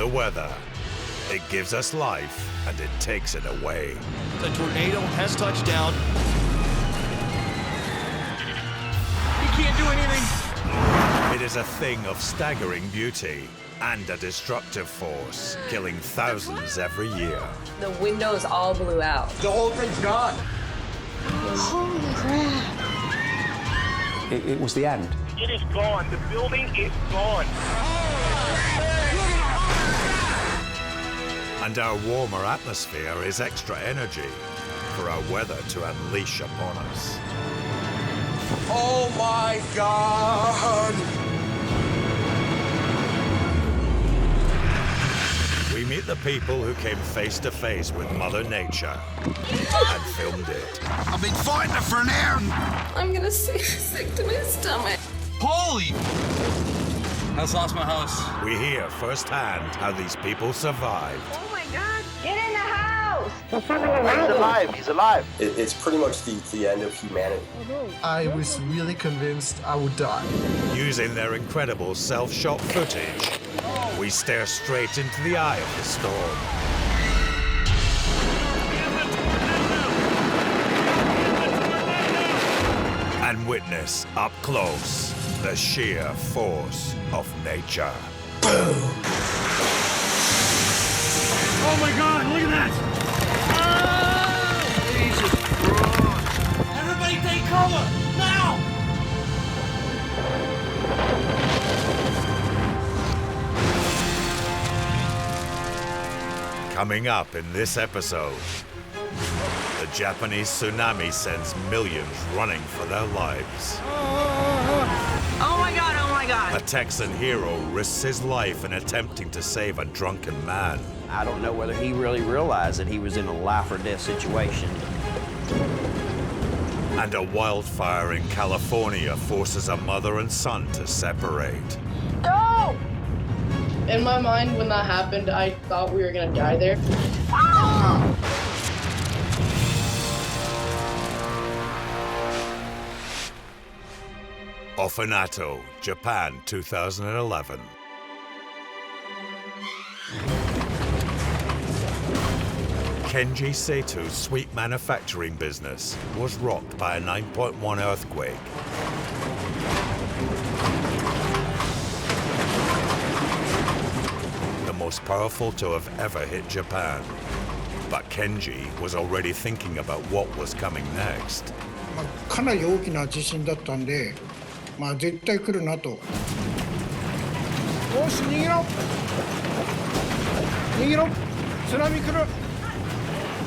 the weather. It gives us life, and it takes it away. The tornado has touched down. You can't do anything. It is a thing of staggering beauty and a destructive force, killing thousands every year. The windows all blew out. The whole thing's gone. Holy crap. It was the end. It is gone. The building is gone. And our warmer atmosphere is extra energy for our weather to unleash upon us. Oh my God! We meet the people who came face to face with Mother Nature and filmed it. I've been fighting it for an hour. I'm gonna sick to my stomach. Holy! I just lost my house. We hear firsthand how these people survived. Oh my God, get in the house! He's alive. He's alive. It's pretty much the end of humanity. I was really convinced I would die. Using their incredible self-shot footage, we stare straight into the eye of the storm. And witness up close the sheer force of nature. Oh my God, look at that! Oh, Jesus Christ. Everybody take cover, now! Coming up in this episode, the Japanese tsunami sends millions running for their lives. Oh my God, oh my God. A Texan hero risks his life in attempting to save a drunken man. I don't know whether he really realized that he was in a life or death situation. And a wildfire in California forces a mother and son to separate. Go! In my mind, when that happened, I thought we were gonna die there. Ofinato, Japan, 2011. Kenji Seto's sweet manufacturing business was rocked by a 9.1 earthquake. The most powerful to have ever hit Japan. But Kenji was already thinking about what was coming next. かなり大きな地震だったんで、絶対来るなと。よし、逃げろ。逃げろ。津波来る。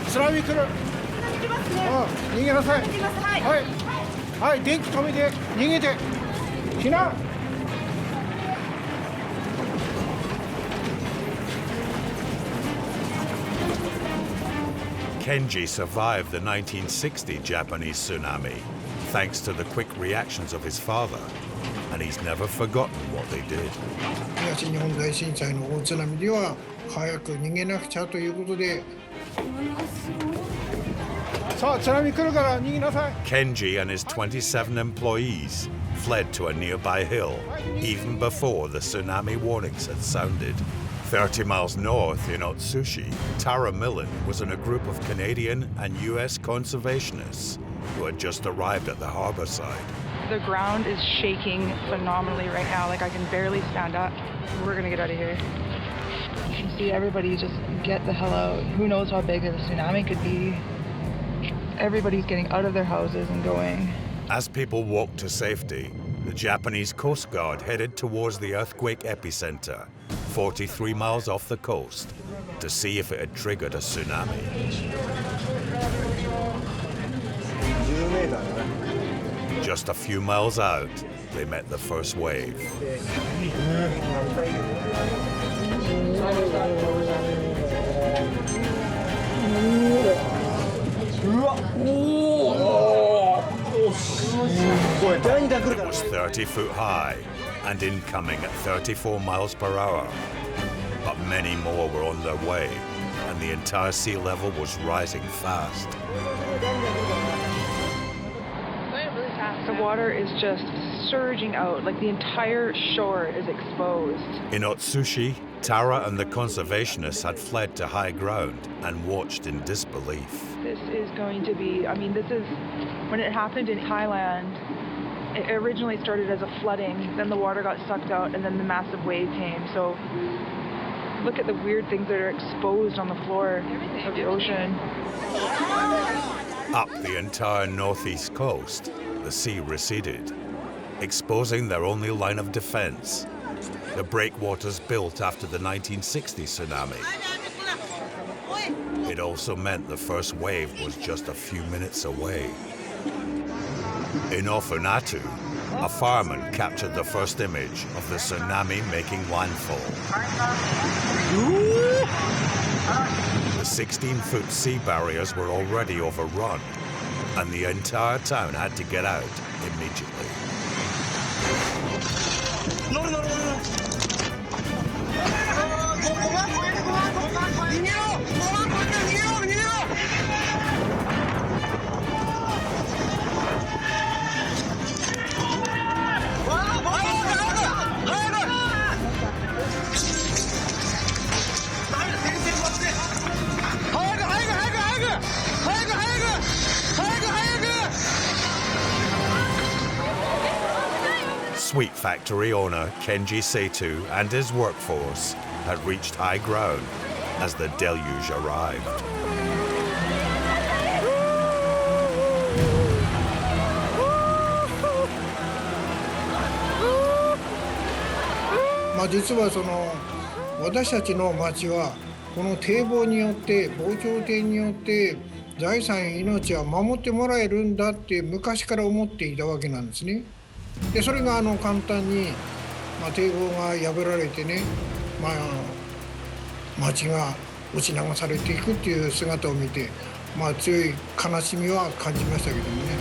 津波来る。逃げなさい。はい。はい、電気止めて、逃げて。避難。Kenji survived the 1960 Japanese tsunami, thanks to the quick reactions of his father, and he's never forgotten what they did. 東日本大震災の大津波では早く逃げなくちゃということで。さあ、津波来るから逃げなさい。Kenji and his 27 employees fled to a nearby hill, even before the tsunami warnings had sounded. 30 miles north in Otsushi, Tara Millen was in a group of Canadian and US conservationists who had just arrived at the harbor side. The ground is shaking phenomenally right now. Like, I can barely stand up. We're gonna get out of here. You can see everybody just get the hell out. Who knows how big a tsunami could be. Everybody's getting out of their houses and going. As people walked to safety, the Japanese Coast Guard headed towards the earthquake epicenter, 43 miles off the coast, to see if it had triggered a tsunami. Just a few miles out, they met the first wave. It was 30 foot high and incoming at 34 miles per hour. But many more were on their way, and the entire sea level was rising fast. The water is just surging out, like the entire shore is exposed. In Otsushi, Tara and the conservationists had fled to high ground and watched in disbelief. This is going to be, I mean, this is, when it happened in Thailand, it originally started as a flooding, then the water got sucked out, and then the massive wave came. So look at the weird things that are exposed on the floor of the ocean. Up the entire northeast coast, the sea receded, exposing their only line of defense, the breakwaters built after the 1960 tsunami. It also meant the first wave was just a few minutes away. In Ofunatu, a fireman captured the first image of the tsunami making landfall. The 16-foot sea barriers were already overrun, and the entire town had to get out immediately. Sweet factory owner Kenji Seitu and his workforce had reached high ground as the deluge arrived. 実はその私たちの町はこの堤防によって防潮堤によって財産や命は守ってもらえるんだって昔から思っていたわけなんですね。でそれが簡単に、堤防が破られてね、町が押し流されていくっていう姿を見て、強い悲しみは感じましたけどもね。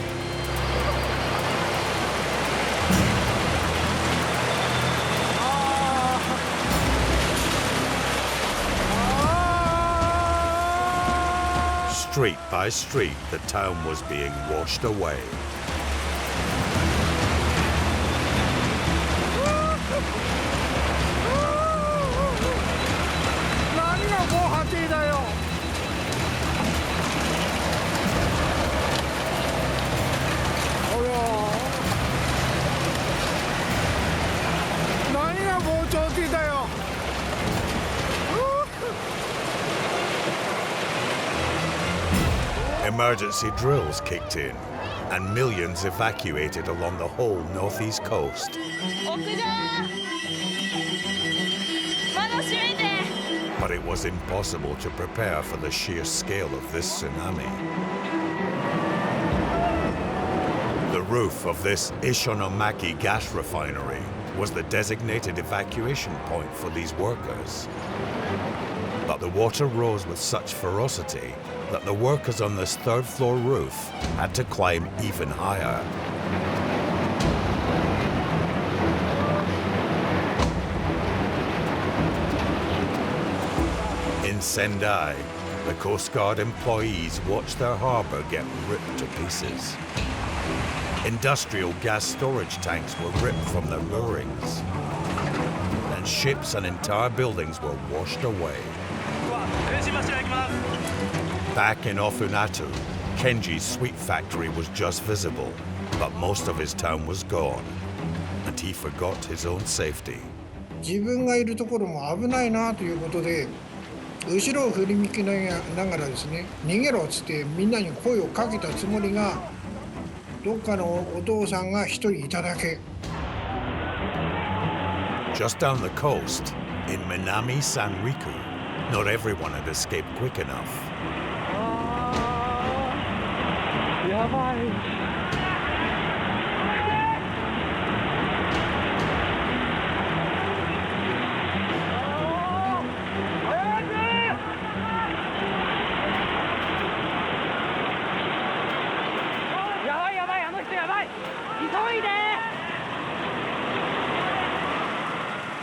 Street by street, the town was being washed away. Emergency drills kicked in, and millions evacuated along the whole northeast coast. But it was impossible to prepare for the sheer scale of this tsunami. The roof of this Ishinomaki gas refinery was the designated evacuation point for these workers. But the water rose with such ferocity that the workers on this third-floor roof had to climb even higher. In Sendai, the Coast Guard employees watched their harbor get ripped to pieces. Industrial gas storage tanks were ripped from their moorings, and ships and entire buildings were washed away. Back in Ofunatu, Kenji's sweet factory was just visible, but most of his town was gone, and he forgot his own safety. 自分がいるところも危ないなということで、後ろを振り向きながらですね、逃げろっつってみんなに声をかけたつもりが、どっかのお父さんが一人いただけ。Just down the coast, in Minami Sanriku, not everyone had escaped quick enough.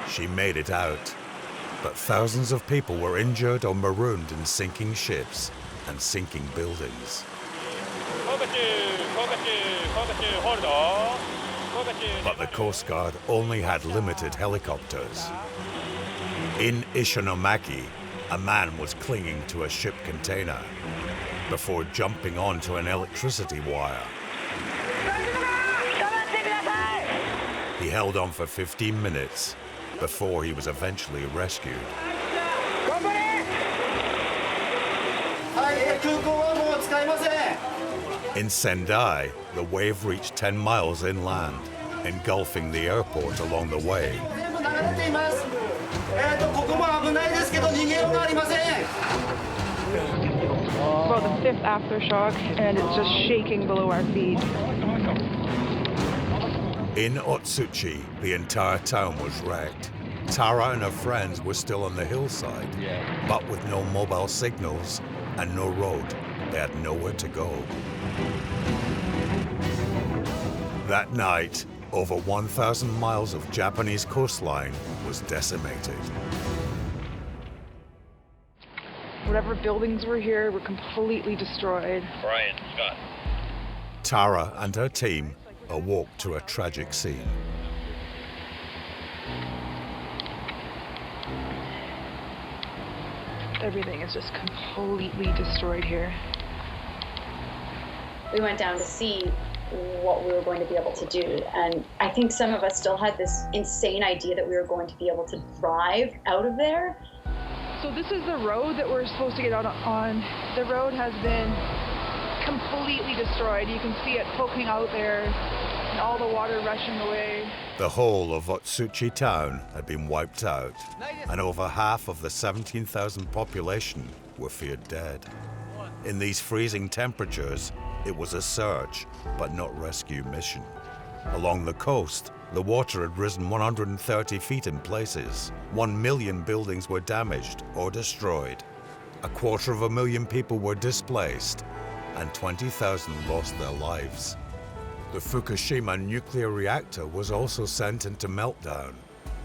She made it out, but thousands of people were injured or marooned in sinking ships and sinking buildings. But the Coast Guard only had limited helicopters. In Ishinomaki, a man was clinging to a ship container before jumping onto an electricity wire. He held on for 15 minutes before he was eventually rescued. In Sendai, the wave reached 10 miles inland, engulfing the airport along the way. Well, the fifth aftershock, and it's just shaking below our feet. In Otsuchi, the entire town was wrecked. Tara and her friends were still on the hillside, but with no mobile signals and no road, they had nowhere to go. That night, over 1,000 miles of Japanese coastline was decimated. Whatever buildings were here were completely destroyed. Brian, Scott. Tara and her team awoke to a tragic scene. Everything is just completely destroyed here. We went down to see what we were going to be able to do, and I think some of us still had this insane idea that we were going to be able to drive out of there. So this is the road that we're supposed to get out on. The road has been completely destroyed. You can see it poking out there and all the water rushing away. The whole of Otsuchi town had been wiped out, and over half of the 17,000 population were feared dead. In these freezing temperatures, it was a search, but not rescue mission. Along the coast, the water had risen 130 feet in places. 1 million buildings were damaged or destroyed. 250,000 people were displaced, and 20,000 lost their lives. The Fukushima nuclear reactor was also sent into meltdown,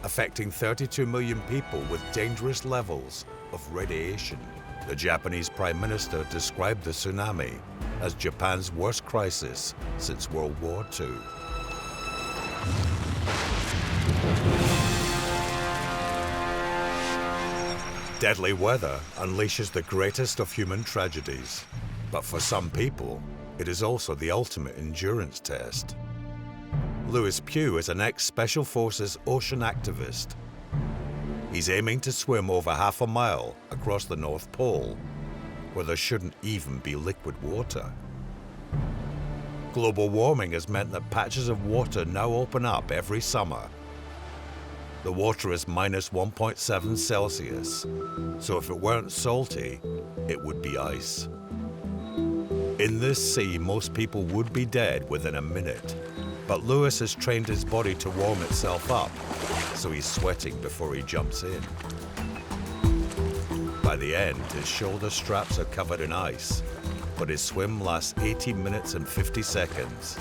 affecting 32 million people with dangerous levels of radiation. The Japanese Prime Minister described the tsunami as Japan's worst crisis since World War II. Deadly weather unleashes the greatest of human tragedies, but for some people, it is also the ultimate endurance test. Lewis Pugh is an ex-Special Forces ocean activist. He's aiming to swim over half a mile across the North Pole, where there shouldn't even be liquid water. Global warming has meant that patches of water now open up every summer. The water is minus 1.7 Celsius, so if it weren't salty, it would be ice. In this sea, most people would be dead within a minute, but Lewis has trained his body to warm itself up, so he's sweating before he jumps in. By the end, his shoulder straps are covered in ice, but his swim lasts 18 minutes and 50 seconds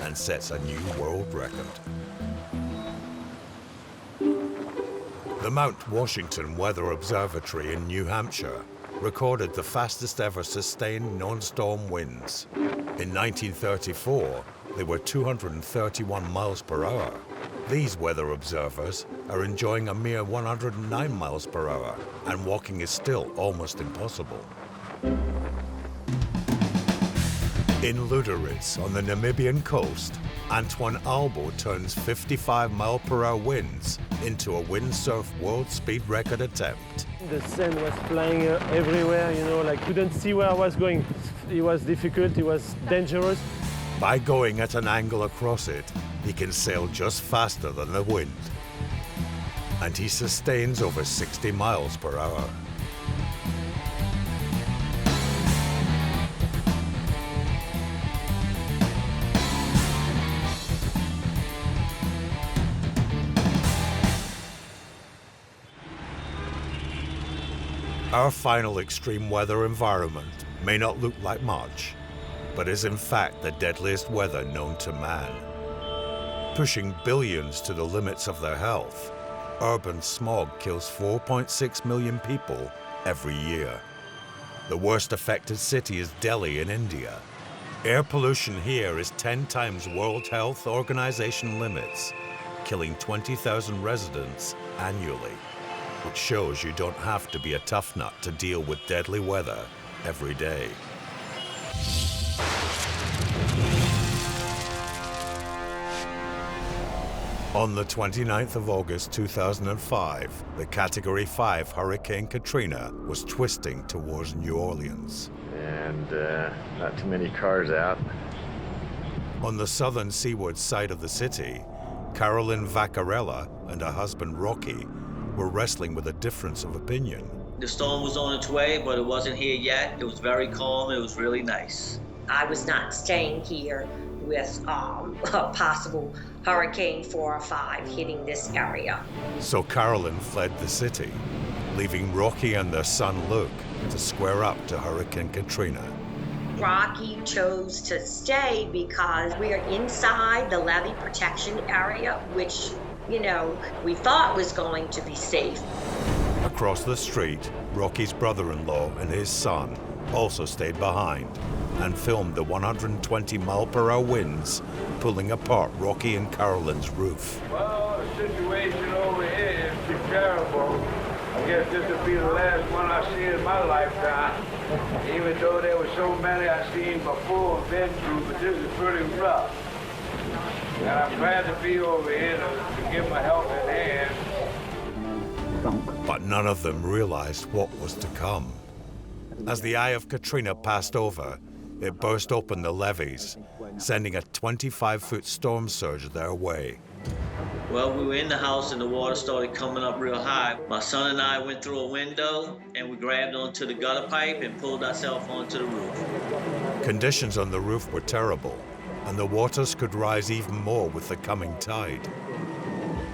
and sets a new world record. The Mount Washington Weather Observatory in New Hampshire recorded the fastest ever sustained non-storm winds. In 1934, they were 231 miles per hour. These weather observers are enjoying a mere 109 miles per hour, and walking is still almost impossible. In Luderitz, on the Namibian coast, Antoine Albo turns 55 mile per hour winds into a windsurf world speed record attempt. The sand was flying everywhere, you know, like couldn't see where I was going. It was difficult, it was dangerous. By going at an angle across it, he can sail just faster than the wind. And he sustains over 60 miles per hour. Our final extreme weather environment may not look like much, but is in fact the deadliest weather known to man. Pushing billions to the limits of their health, urban smog kills 4.6 million people every year. The worst affected city is Delhi in India. Air pollution here is 10 times World Health Organization limits, killing 20,000 residents annually. which shows you don't have to be a tough nut to deal with deadly weather every day. On the 29th of August 2005, the Category 5 Hurricane Katrina was twisting towards New Orleans. And not too many cars out. On the southern seaward side of the city, Carolyn Vaccarella and her husband Rocky were wrestling with a difference of opinion. The storm was on its way, but it wasn't here yet. It was very calm. It was really nice. I was not staying here with a possible Hurricane 4 or 5 hitting this area. So Carolyn fled the city, leaving Rocky and their son Luke to square up to Hurricane Katrina. Rocky chose to stay because we are inside the levee protection area, which, you know, we thought was going to be safe. Across the street, Rocky's brother-in-law and his son also stayed behind and filmed the 120-mile-per-hour winds pulling apart Rocky and Carolyn's roof. Well, the situation over here is terrible. I guess this will be the last one I see in my lifetime. Even though there were so many I've seen before and been through, but this is pretty rough. And I'm glad to be over here to give my helping hand. But none of them realized what was to come. As the eye of Katrina passed over, it burst open the levees, sending a 25-foot storm surge their way. Well, we were in the house and the water started coming up real high. My son and I went through a window and we grabbed onto the gutter pipe and pulled ourselves onto the roof. Conditions on the roof were terrible, and the waters could rise even more with the coming tide.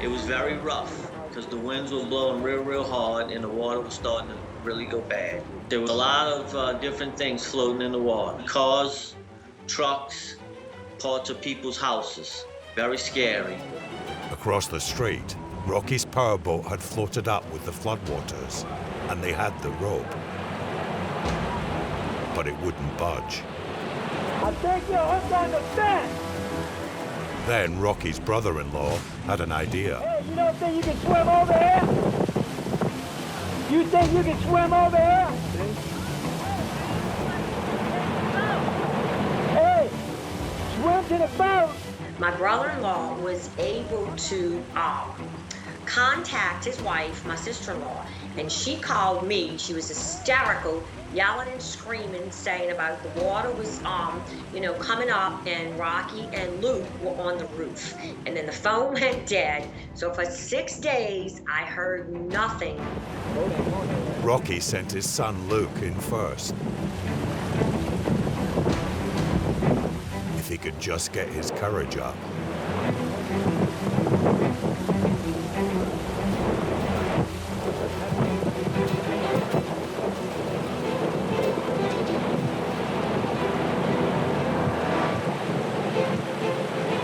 It was very rough because the winds were blowing real hard and the water was starting to really go bad. There was a lot of different things floating in the water. Cars, trucks, parts of people's houses. Very scary. Across the street, Rocky's powerboat had floated up with the floodwaters, and they had the rope. But it wouldn't budge. I think you're hooked on the fence. Then Rocky's brother-in-law had an idea. Hey, you don't think you can swim over here? You think you can swim over here? Hey, swim to the boat. My brother-in-law was able to contact his wife, my sister-in-law, and she called me. She was hysterical, yelling and screaming, saying about the water was, coming up, and Rocky and Luke were on the roof. And then the phone went dead. So for 6 days, I heard nothing. Rocky sent his son Luke in first. If he could just get his courage up.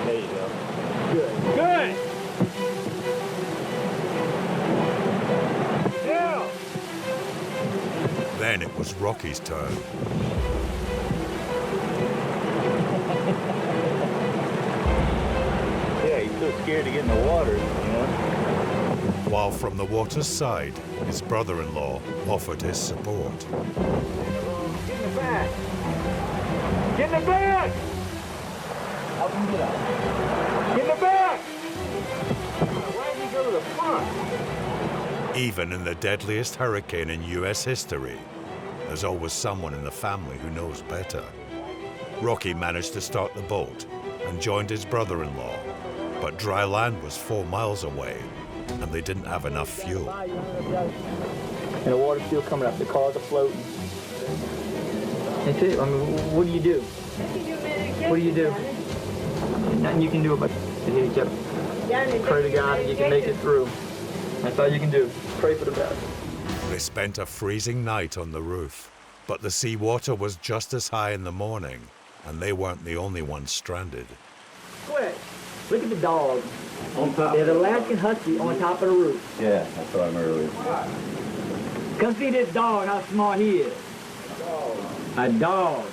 There you go. Good. Good! Yeah! Then it was Rocky's turn. Scared to get in the water, you know? While from the water's side, his brother-in-law offered his support. Get in the back! Get in the back! Help him get up. Get in the back! Why did he go to the front? Even in the deadliest hurricane in U.S. history, there's always someone in the family who knows better. Rocky managed to start the boat and joined his brother-in-law. But dry land was 4 miles away, and they didn't have enough fuel. And the water's still coming up. The cars are floating. That's it. I mean, what do you do? What do you do? Nothing you can do but to hit each other. Pray to God that you can make it through. That's all you can do. Pray for the best. They spent a freezing night on the roof, but the seawater was just as high in the morning, and they weren't the only ones stranded. Quick. Look at the dog. On top. There's an Alaskan Husky on top of the roof. Yeah, I saw him earlier. Come see this dog, how smart he is. A dog.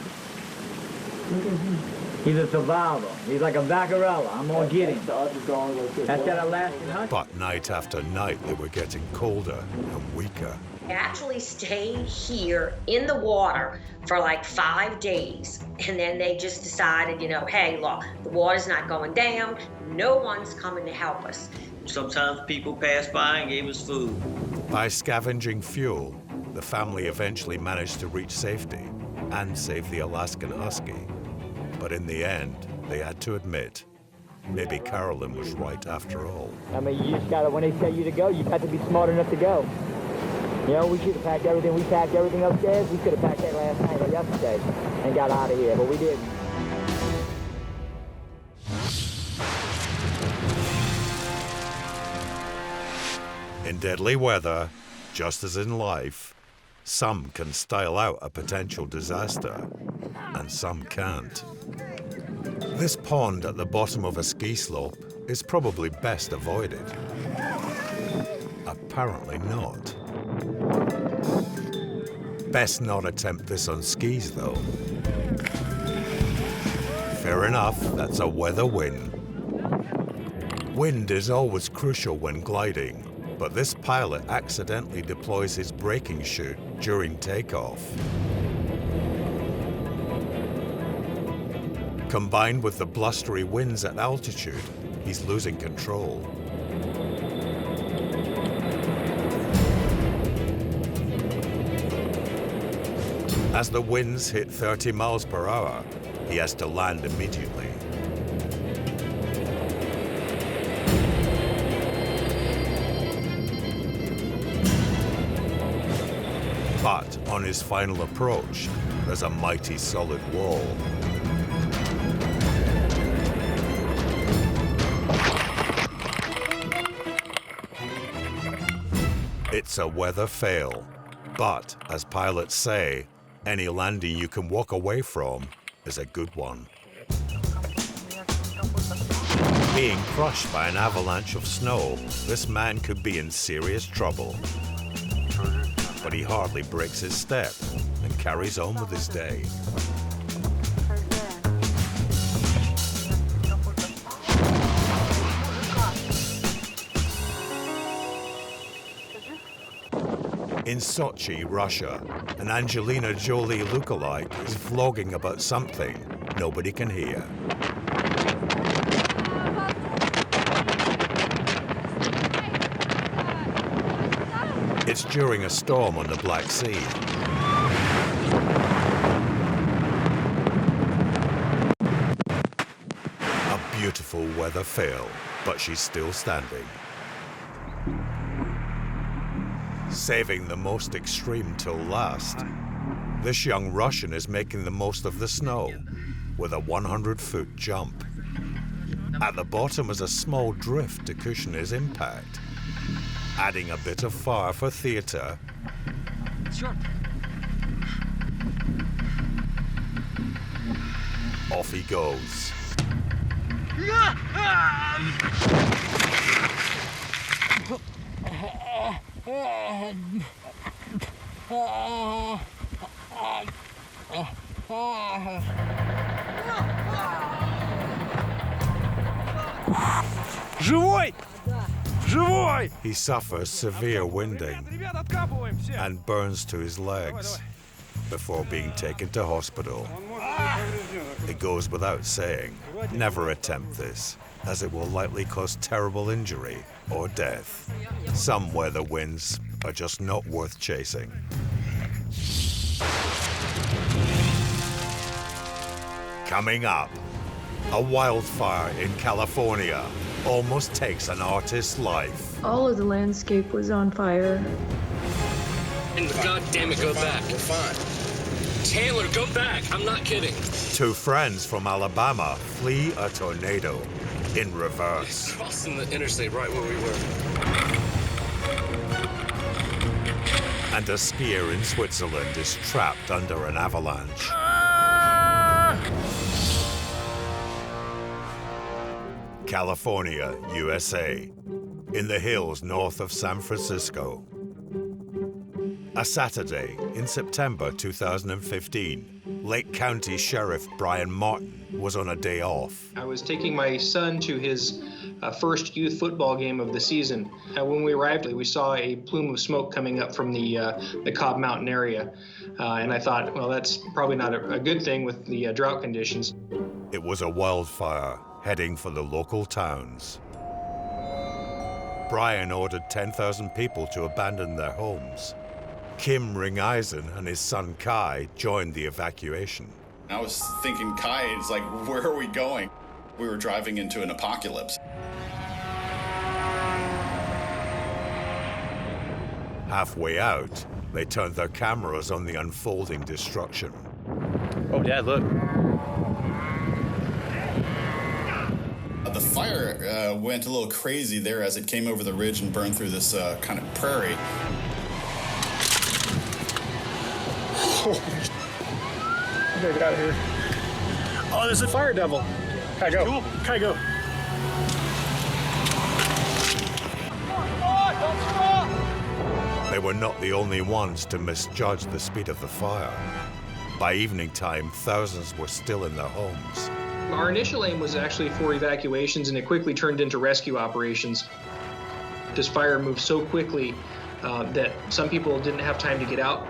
He's a survivor. He's like a Vaccarella. I'm gonna get him. That's that Alaskan hunt. But night after night, they were getting colder and weaker. I actually stayed here in the water for like 5 days. And then they just decided, you know, hey, look, the water's not going down. No one's coming to help us. Sometimes people passed by and gave us food. By scavenging fuel, the family eventually managed to reach safety and save the Alaskan husky. But in the end, they had to admit, maybe Carolyn was right after all. I mean, you just gotta, when they tell you to go, you got to be smart enough to go. You know, we should have packed everything. We packed everything upstairs. We could have packed that last night or yesterday and got out of here, but we didn't. In deadly weather, just as in life, some can style out a potential disaster, and some can't. This pond at the bottom of a ski slope is probably best avoided. Apparently not. Best not attempt this on skis, though. Fair enough, that's a weather win. Wind is always crucial when gliding, but this pilot accidentally deploys his braking chute during takeoff. Combined with the blustery winds at altitude, he's losing control. As the winds hit 30 miles per hour, he has to land immediately. But on his final approach, there's a mighty solid wall. It's a weather fail, but as pilots say, any landing you can walk away from is a good one. Being crushed by an avalanche of snow, this man could be in serious trouble. But he hardly breaks his step and carries on with his day. In Sochi, Russia, an Angelina Jolie lookalike is vlogging about something nobody can hear. It's during a storm on the Black Sea. A beautiful weather fail, but she's still standing. Saving the most extreme till last, this young Russian is making the most of the snow with a 100-foot jump. At the bottom is a small drift to cushion his impact, adding a bit of fire for theater. Sure. Off he goes. Живой! Живой! He suffers severe winding and burns to his legs before being taken to hospital. It goes without saying, never attempt this, as it will likely cause terrible injury or death. Some weather winds are just not worth chasing. Coming up, a wildfire in California almost takes an artist's life. All of the landscape was on fire. And God damn it, go back. We're fine. Taylor, go back. I'm not kidding. Two friends from Alabama flee a tornado in reverse. Crossing the interstate right where we were. And a skier in Switzerland is trapped under an avalanche. California, USA, in the hills north of San Francisco. A Saturday in September 2015, Lake County Sheriff Brian Martin was on a day off. I was taking my son to his first youth football game of the season. When we arrived, we saw a plume of smoke coming up from the Cobb Mountain area. And I thought, well, that's probably not a good thing with the drought conditions. It was a wildfire heading for the local towns. Brian ordered 10,000 people to abandon their homes. Kim Ringeisen and his son Kai joined the evacuation. I was thinking, Kai, it's like, where are we going? We were driving into an apocalypse. Halfway out, they turned their cameras on the unfolding destruction. Oh, Dad, look. The fire went a little crazy there as it came over the ridge and burned through this kind of prairie. I gotta get out of here. Oh, there's a fire devil. Kai, go. Cool. Kai, go. They were not the only ones to misjudge the speed of the fire. By evening time, thousands were still in their homes. Our initial aim was actually for evacuations, and it quickly turned into rescue operations. This fire moved so quickly that some people didn't have time to get out.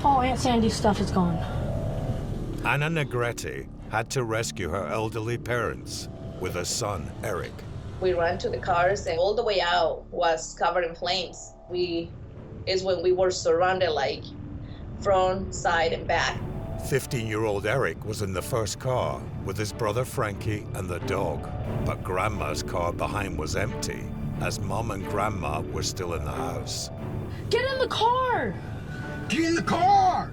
Oh, Aunt Sandy's stuff is gone. Anna Negrete had to rescue her elderly parents with her son, Eric. We ran to the cars, and all the way out was covered in flames. Is when we were surrounded, like front, side, and back. 15-year-old Eric was in the first car with his brother Frankie and the dog. But Grandma's car behind was empty, as Mom and Grandma were still in the house. Get in the car! Get in the car!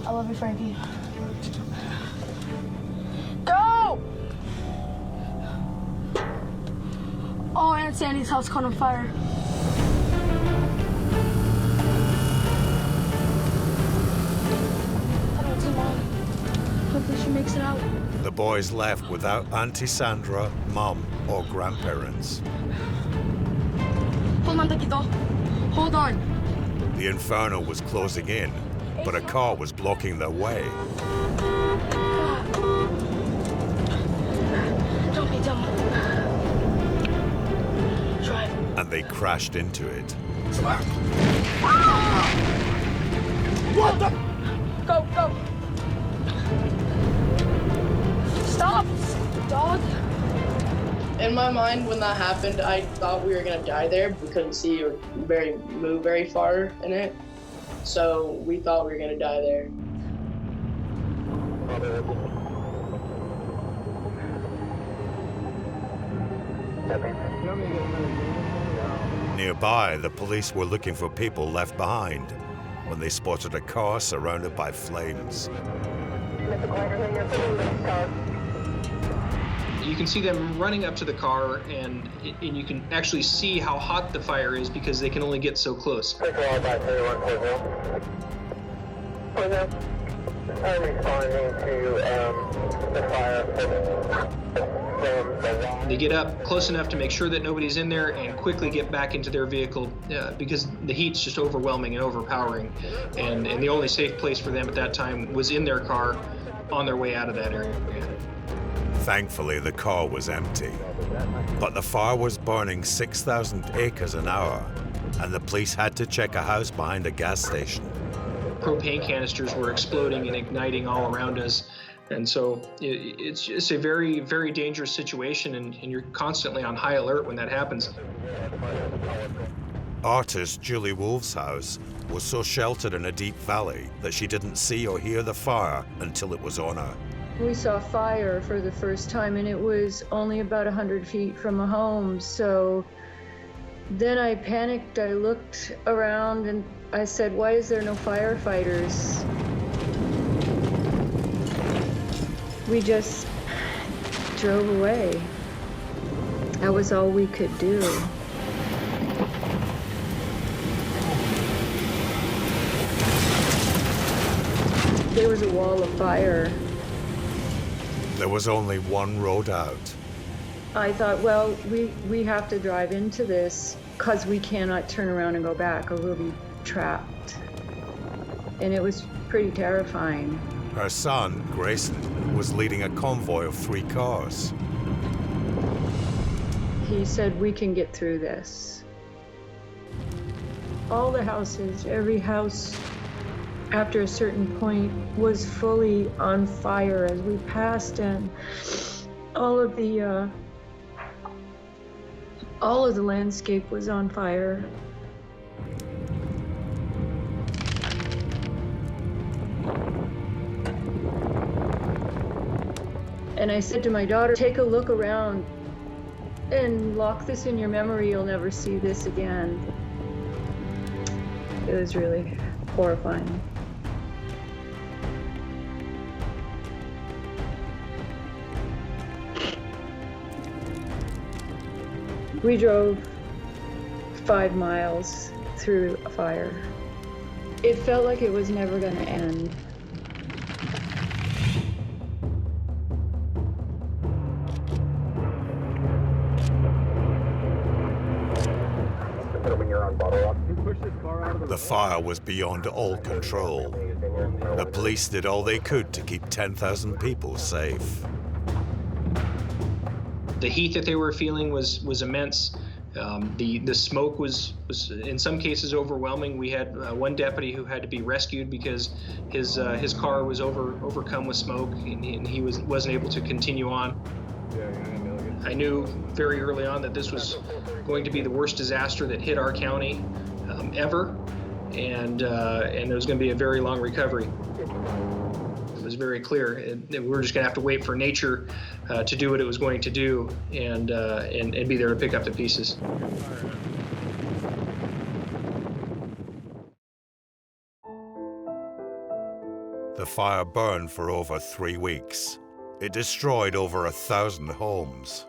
I love you, Frankie. Go! Oh, Aunt Sandy's house caught on fire. I don't see Mom. Hopefully she makes it out. The boys left without Auntie Sandra, Mom, or grandparents. Hold on, Taquito. Hold on. The inferno was closing in, but a car was blocking their way. Don't be dumb. Drive. And they crashed into it. What the? Go, go. Stop, dog. In my mind, when that happened, I thought we were gonna die there. We couldn't see or move very far in it, so we thought we were gonna die there. Nearby, the police were looking for people left behind when they spotted a car surrounded by flames. You can see them running up to the car, and you can actually see how hot the fire is because they can only get so close. I'm responding to the fire. They get up close enough to make sure that nobody's in there and quickly get back into their vehicle because the heat's just overwhelming and overpowering. And the only safe place for them at that time was in their car on their way out of that area. Thankfully, the car was empty. But the fire was burning 6,000 acres an hour, and the police had to check a house behind a gas station. Propane canisters were exploding and igniting all around us. And so it's just a very, very dangerous situation, and you're constantly on high alert when that happens. Artist Julie Wolf's house was so sheltered in a deep valley that she didn't see or hear the fire until it was on her. We saw fire for the first time, and it was only about 100 feet from a home. So then I panicked. I looked around and I said, why is there no firefighters? We just drove away. That was all we could do. There was a wall of fire. There was only one road out. I thought, well, we have to drive into this. because we cannot turn around and go back or we'll be trapped. And it was pretty terrifying. Her son, Grayson, was leading a convoy of 3 cars. He said, we can get through this. All the houses, every house, after a certain point, was fully on fire as we passed, and all of the landscape was on fire. And I said to my daughter, take a look around and lock this in your memory. You'll never see this again. It was really horrifying. We drove 5 miles through a fire. It felt like it was never going to end. The fire was beyond all control. The police did all they could to keep 10,000 people safe. The heat that they were feeling was immense. The smoke was in some cases overwhelming. We had one deputy who had to be rescued because his car was overcome with smoke, and he wasn't able to continue on. I knew very early on that this was going to be the worst disaster that hit our county ever, and there was going to be a very long recovery. It was very clear that we were just going to have to wait for nature to do what it was going to do, and be there to pick up the pieces. The fire burned for over 3 weeks. It destroyed over 1,000 homes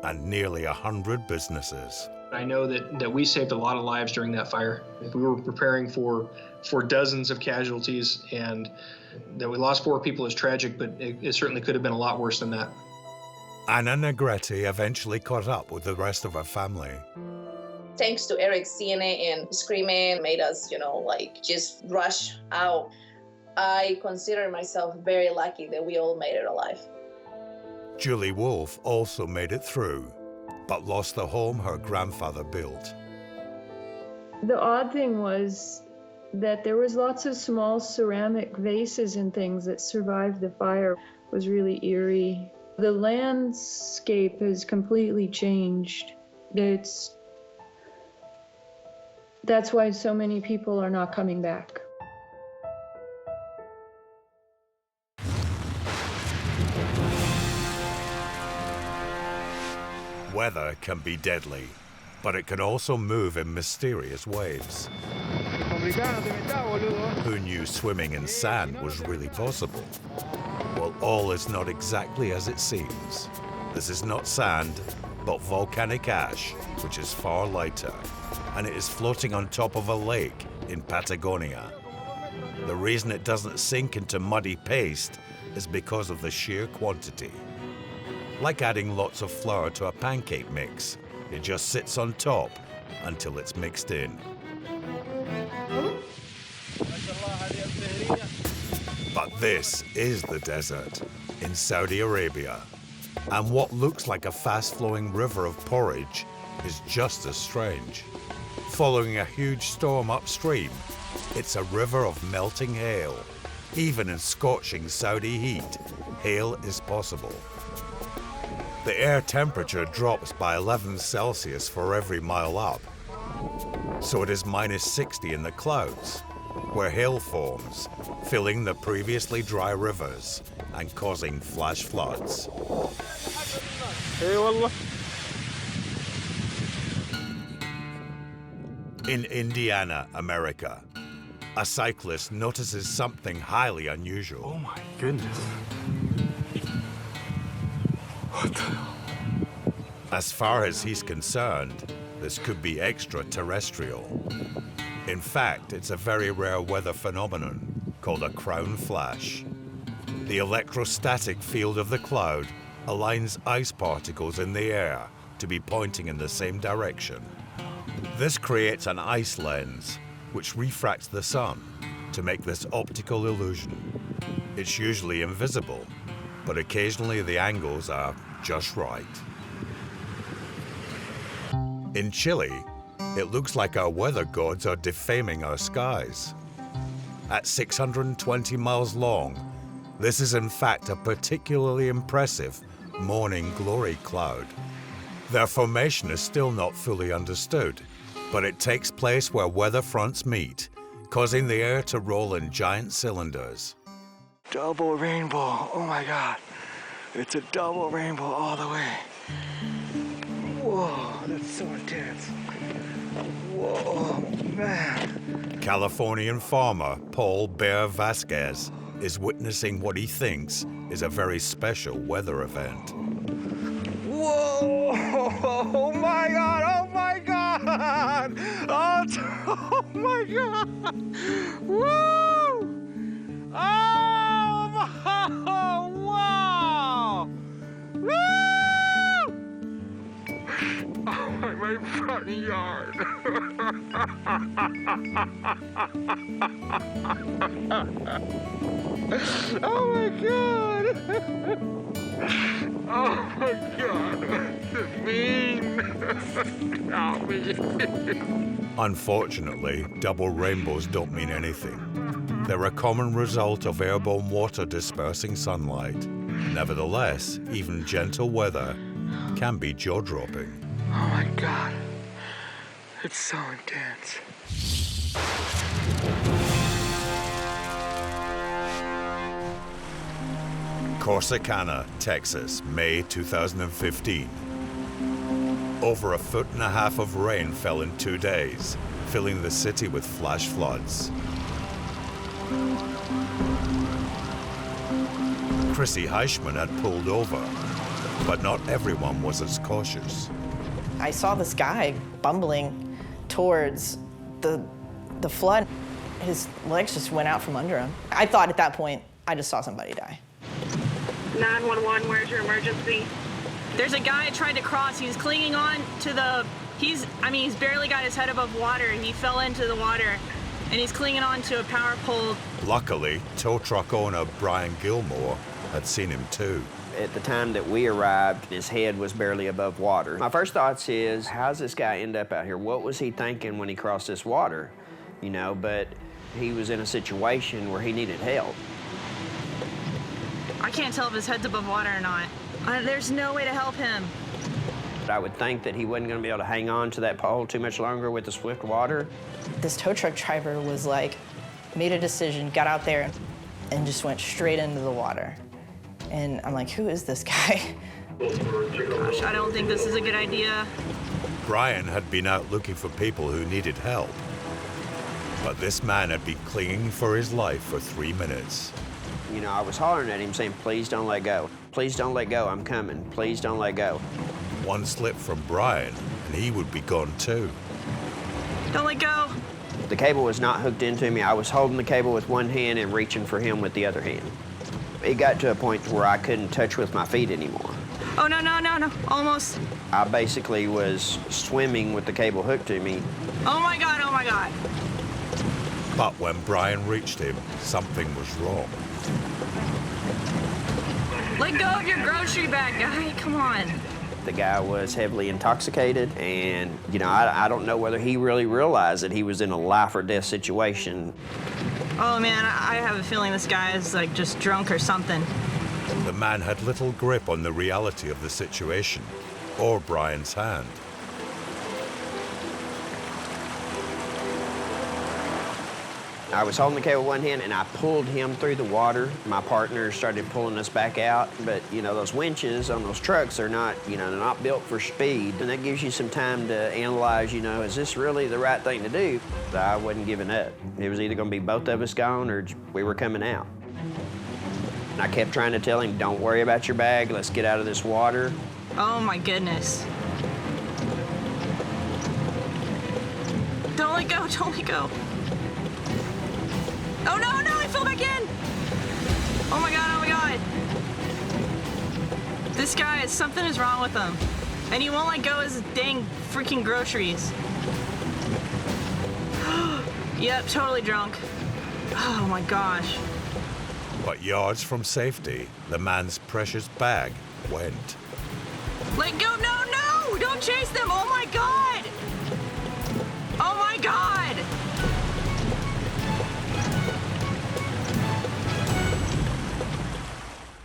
and nearly 100 businesses. I know that we saved a lot of lives during that fire. We were preparing for dozens of casualties, and that we lost 4 people is tragic, but it certainly could have been a lot worse than that. Anna Negretti eventually caught up with the rest of her family. Thanks to Eric seeing it and screaming made us, just rush out. I consider myself very lucky that we all made it alive. Julie Wolfe also made it through, but lost the home her grandfather built. The odd thing was that there was lots of small ceramic vases and things that survived the fire. It was really eerie. The landscape has completely changed. That's why so many people are not coming back. Weather can be deadly, but it can also move in mysterious waves. Who knew swimming in sand was really possible? Well, all is not exactly as it seems. This is not sand, but volcanic ash, which is far lighter, and it is floating on top of a lake in Patagonia. The reason it doesn't sink into muddy paste is because of the sheer quantity. Like adding lots of flour to a pancake mix, it just sits on top until it's mixed in. But this is the desert in Saudi Arabia, and what looks like a fast-flowing river of porridge is just as strange. Following a huge storm upstream, it's a river of melting hail. Even in scorching Saudi heat, hail is possible. The air temperature drops by 11 Celsius for every mile up, so it is -60 in the clouds, where hail forms, filling the previously dry rivers and causing flash floods. In Indiana, America, a cyclist notices something highly unusual. Oh my goodness. What the hell? As far as he's concerned, this could be extraterrestrial. In fact, it's a very rare weather phenomenon called a crown flash. The electrostatic field of the cloud aligns ice particles in the air to be pointing in the same direction. This creates an ice lens, which refracts the sun to make this optical illusion. It's usually invisible, but occasionally the angles are just right. In Chile, it looks like our weather gods are defaming our skies. At 620 miles long, this is in fact a particularly impressive morning glory cloud. Their formation is still not fully understood, but it takes place where weather fronts meet, causing the air to roll in giant cylinders. Double rainbow. Oh my God. It's a double rainbow all the way. Whoa, that's so intense. Whoa, man. Californian farmer Paul Bear Vasquez is witnessing what he thinks is a very special weather event. Whoa! Oh my God! Oh my God! Oh my God! Woo! Oh! Wow! Woo! Oh my front yard! Oh my God! Oh my God, that's mean. Help me. Unfortunately, double rainbows don't mean anything. They're a common result of airborne water dispersing sunlight. Nevertheless, even gentle weather can be jaw-dropping. Oh my God, it's so intense. Corsicana, Texas, May 2015. Over 1.5 feet of rain fell in 2 days, filling the city with flash floods. Chrissy Heischman had pulled over, but not everyone was as cautious. I saw this guy bumbling towards the flood. His legs just went out from under him. I thought at that point, I just saw somebody die. 911, where's your emergency? There's a guy tried to cross. He's clinging on to the, he's barely got his head above water. He fell into the water and he's clinging on to a power pole. Luckily, tow truck owner Brian Gilmore had seen him too. At the time that we arrived, his head was barely above water. My first thoughts is, how's this guy end up out here? What was he thinking when he crossed this water? You know, but he was in a situation where he needed help. I can't tell if his head's above water or not. There's no way to help him. I would think that he wasn't going to be able to hang on to that pole too much longer with the swift water. This tow truck driver was like, made a decision, got out there, and just went straight into the water. And I'm like, who is this guy? Gosh, I don't think this is a good idea. Brian had been out looking for people who needed help. But this man had been clinging for his life for 3 minutes. You know, I was hollering at him saying, please don't let go. Please don't let go, I'm coming. Please don't let go. One slip from Brian, and he would be gone too. Don't let go. The cable was not hooked into me. I was holding the cable with one hand and reaching for him with the other hand. It got to a point where I couldn't touch with my feet anymore. Oh, no, almost. I basically was swimming with the cable hooked to me. Oh my God. But when Brian reached him, something was wrong. Let go of your grocery bag, guy, come on. The guy was heavily intoxicated, and, you know, I don't know whether he really realized that he was in a life or death situation. Oh man, I have a feeling this guy is like just drunk or something. The man had little grip on the reality of the situation, or Brian's hand. I was holding the cable with one hand, and I pulled him through the water. My partner started pulling us back out, but, you know, those winches on those trucks are not, you know, they're not built for speed, and that gives you some time to analyze, you know, is this really the right thing to do? I wasn't giving up. It was either going to be both of us gone or we were coming out. And I kept trying to tell him, don't worry about your bag, let's get out of this water. Oh my goodness. Don't let go, don't let go. Oh no, I fell back in! Oh my God. This guy, something is wrong with him. And he won't let go of his dang freaking groceries. Yep, totally drunk. Oh my gosh. But yards from safety, the man's precious bag went. Let go, no! Don't chase them, oh my God! Oh my God!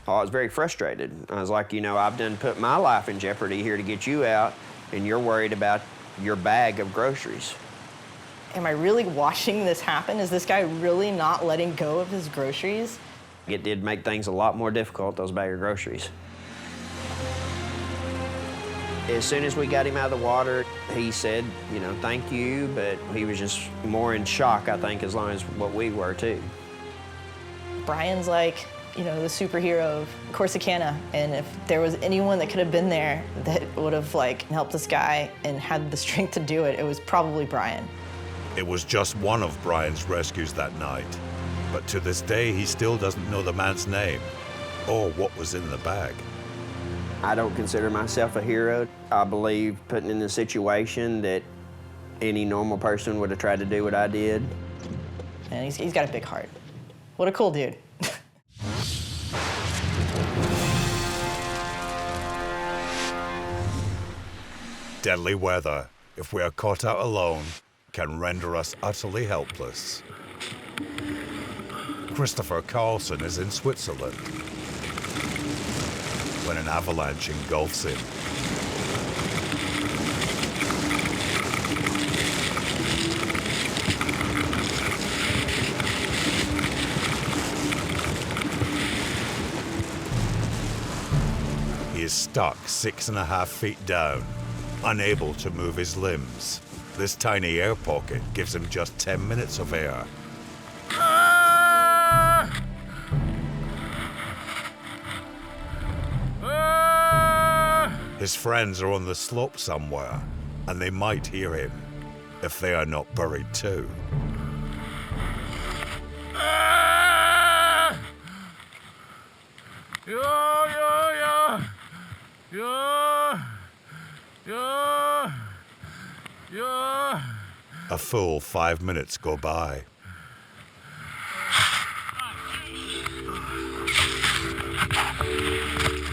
I was very frustrated. I was like, you know, I've done put my life in jeopardy here to get you out, and you're worried about your bag of groceries. Am I really watching this happen? Is this guy really not letting go of his groceries? It did make things a lot more difficult, those bag of groceries. As soon as we got him out of the water, he said, you know, thank you, but he was just more in shock, I think, as long as what we were, too. Brian's like, you know, the superhero of Corsicana, and if there was anyone that could have been there that would have, like, helped this guy and had the strength to do it, it was probably Brian. It was just one of Brian's rescues that night, but to this day, he still doesn't know the man's name or what was in the bag. I don't consider myself a hero. I believe putting in a situation that any normal person would have tried to do what I did. And he's got a big heart. What a cool dude. Deadly weather, if we are caught out alone, can render us utterly helpless. Christopher Carlson is in Switzerland when an avalanche engulfs him. He is stuck 6.5 feet down, unable to move his limbs. This tiny air pocket gives him just 10 minutes of air. His friends are on the slope somewhere, and they might hear him, if they are not buried too. A full 5 minutes go by.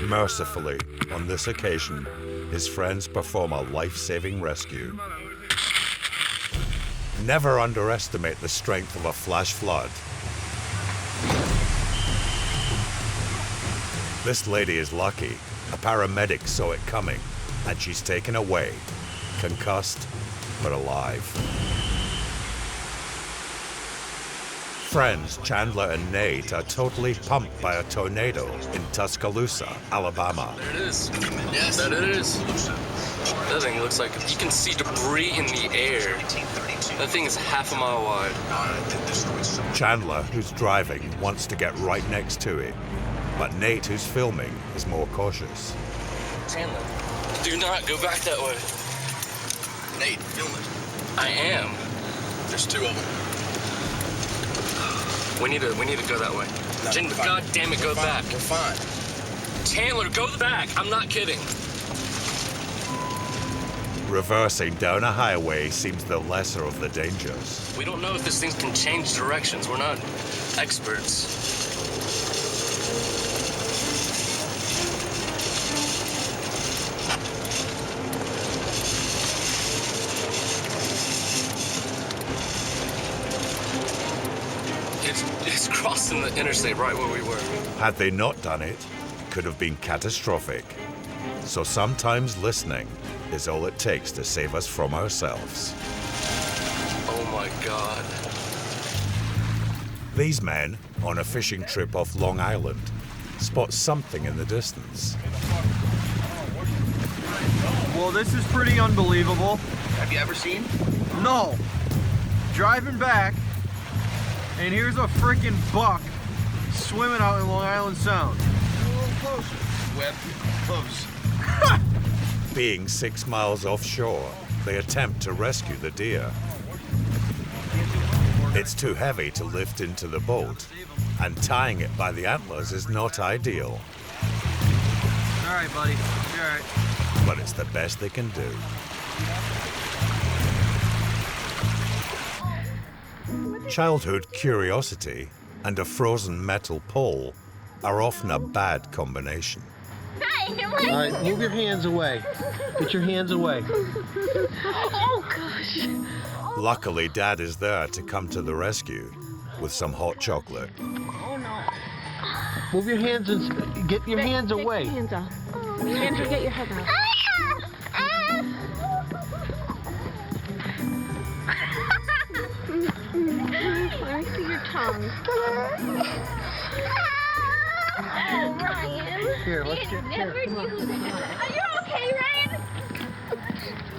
Mercifully, on this occasion, his friends perform a life-saving rescue. Never underestimate the strength of a flash flood. This lady is lucky. A paramedic saw it coming, and she's taken away, concussed, but alive. Friends Chandler and Nate are totally pumped by a tornado in Tuscaloosa, Alabama. There it is. Yes, that it is. That thing looks like you can see debris in the air. That thing is half a mile wide. Chandler, who's driving, wants to get right next to it, but Nate, who's filming, is more cautious. Chandler, do not go back that way. Nate, film it. I am. There's two of them. We need to go that way. No, Chandler, God damn it, go back. We're fine. Chandler, go back. I'm not kidding. Reversing down a highway seems the lesser of the dangers. We don't know if this thing can change directions. We're not experts. It's crossing the interstate right where we were. Had they not done it, it could have been catastrophic. So sometimes listening is all it takes to save us from ourselves. Oh my God. These men, on a fishing trip off Long Island, spot something in the distance. Well, this is pretty unbelievable. Have you ever seen? No. Driving back, and here's a freaking buck swimming out in Long Island Sound. A little closer. Web close. Being 6 miles offshore, they attempt to rescue the deer. It's too heavy to lift into the boat, and tying it by the antlers is not ideal. All right, buddy. You're all right. But it's the best they can do. Childhood curiosity and a frozen metal pole are often a bad combination. All right, move your hands away. Get your hands away. Oh, gosh. Luckily, Dad is there to come to the rescue with some hot chocolate. Oh, no. Move your hands and get your hands away. Take your hands off. Andrew, get your head out. Let me see your tongue. Oh, Ryan. Here, let's get here. Are you okay, Ryan?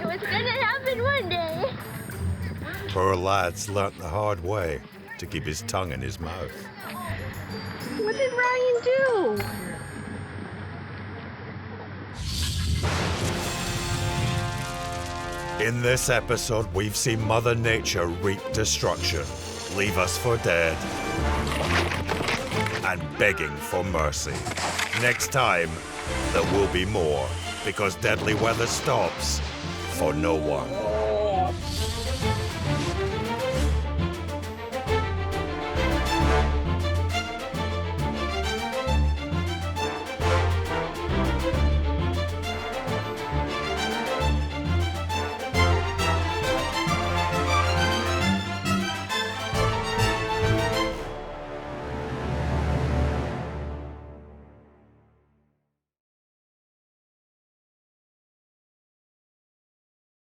It was gonna happen one day. Poor lad's learnt the hard way to keep his tongue in his mouth. What did Ryan do? In this episode, we've seen Mother Nature wreak destruction, leave us for dead, and begging for mercy. Next time, there will be more, because deadly weather stops for no one.